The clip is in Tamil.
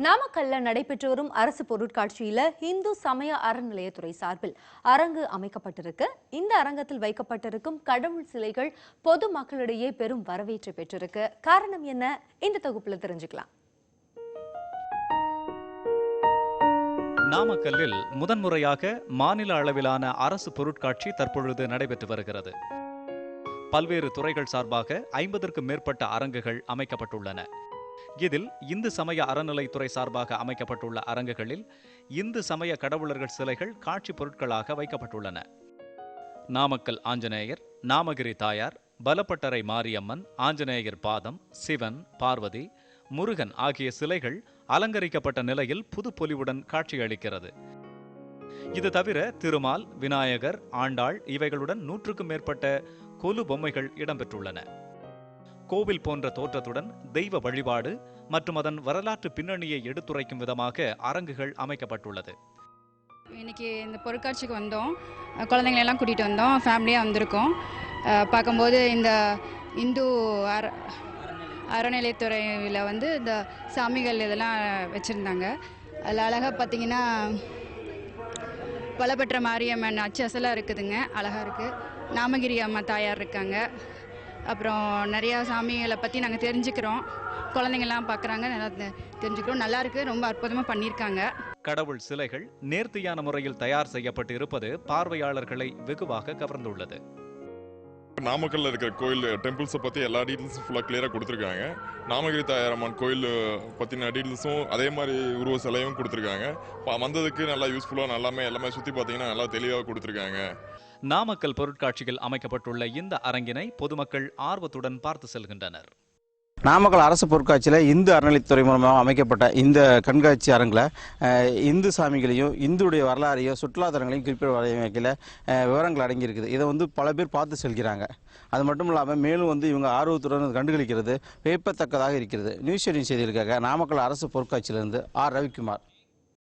நாமக்கல்ல நடைபெற்று வரும் அரசு பொருட்காட்சியில இந்து சமய அறநிலையத்துறை சார்பில் அரங்கு அமைக்கப்பட்டிருக்கு. இந்த அரங்கத்தில் வைக்கப்பட்டிருக்கும் கடவுள் சிலைகள் பொது மக்களிடையே பெரும் வரவேற்பை பெற்றிருக்கு. காரணம் என்ன? இந்த தொகுப்புல தெரிஞ்சுக்கலாம். நாமக்கல்லில் முதன்முறையாக மாநில அளவிலான அரசு பொருட்காட்சி தற்பொழுது நடைபெற்று வருகிறது. பல்வேறு துறைகள் சார்பாக 50க்கும் மேற்பட்ட அரங்குகள் அமைக்கப்பட்டுள்ளன. இதில் இந்து சமய அறநிலைத்துறை சார்பாக அமைக்கப்பட்டுள்ள அரங்குகளில் இந்து சமய கடவுளர்கள் சிலைகள் காட்சி பொருட்களாக வைக்கப்பட்டுள்ளன. நாமக்கல் ஆஞ்சநேயர், நாமகிரி தாயார், பலப்பட்டறை மாரியம்மன், ஆஞ்சநேயர் பாதம், சிவன், பார்வதி, முருகன் ஆகிய சிலைகள் அலங்கரிக்கப்பட்ட நிலையில் புதுப்பொலிவுடன் காட்சியளிக்கிறது. இது தவிர திருமால், விநாயகர், ஆண்டாள் இவைகளுடன் 100க்கும் மேற்பட்ட கொலு பொம்மைகள் இடம்பெற்றுள்ளன. கோவில் போன்ற தோற்றத்துடன் தெய்வ வழிபாடு மற்றும் அதன் வரலாற்று பின்னணியை எடுத்துரைக்கும் விதமாக அரங்குகள் அமைக்கப்பட்டுள்ளது. இன்னைக்கு இந்த பொருட்காட்சிக்கு வந்தோம், குழந்தைங்களெல்லாம் கூட்டிகிட்டு வந்தோம், ஃபேமிலியாக வந்திருக்கோம். பார்க்கும்போது இந்த இந்து அறநிலையத்துறையில் இந்த சாமிகள் இதெல்லாம் வச்சுருந்தாங்க. அதில் அழகாக பார்த்திங்கன்னா பலப்பற்ற மாரியம்மன் அச்சு அசலாக இருக்குதுங்க, அழகாக இருக்குது. நாமகிரி அம்மா தாயார் இருக்காங்க. அப்புறம் நிறையா சாமிகளை பற்றி நாங்கள் தெரிஞ்சுக்கிறோம், குழந்தைங்கள்லாம் பார்க்குறாங்க, நல்லா தெரிஞ்சுக்கிறோம். நல்லா இருக்குது, ரொம்ப அற்புதமாக பண்ணியிருக்காங்க. கடவுள் சிலைகள் நேர்த்தியான முறையில் தயார் செய்யப்பட்டு இருப்பது பார்வையாளர்களை வெகுவாக கவர்ந்துள்ளது. நாமக்கல்ல இருக்கிற கோயில் டெம்பிள்ஸை பற்றி எல்லா டீட்டெயில்ஸும் ஃபுல்லாக கிளியராக கொடுத்துருக்காங்க. நாமகிரி தாயாரம்மன் கோயில் பற்றின டீட்டெயில்ஸும் அதே மாதிரி உருவ சிலையும் கொடுத்துருக்காங்க. வந்ததுக்கு நல்லா யூஸ்ஃபுல்லாக எல்லாமே சுற்றி பார்த்தீங்கன்னா நல்லா தெளிவாக கொடுத்துருக்காங்க. நாமக்கல் பொருட்காட்சியில் அமைக்கப்பட்டுள்ள இந்த அரங்கினை பொதுமக்கள் ஆர்வத்துடன் பார்த்து செல்கின்றனர். நாமக்கல் அரசு பொருட்காட்சியில் இந்து அறநிலைத்துறை மூலமாக அமைக்கப்பட்ட இந்த கண்காட்சி அரங்கில் இந்து சாமிகளையும் இந்துடைய வரலாறையும் சுற்றுலாத்தலங்களையும் குறிப்பிட வகையில் விவரங்கள் அடங்கியிருக்குது. இதை பல பேர் பார்த்து செல்கிறாங்க. அது மட்டும் இல்லாமல் மேலும் இவங்க ஆர்வத்துடன் கண்டுகளிக்கிறது வியப்பத்தக்கதாக இருக்கிறது. நியூஸ் 18 செய்திகளுக்காக நாமக்கல் அரசு பொருட்காட்சியிலிருந்து ஆர் ரவிக்குமார்.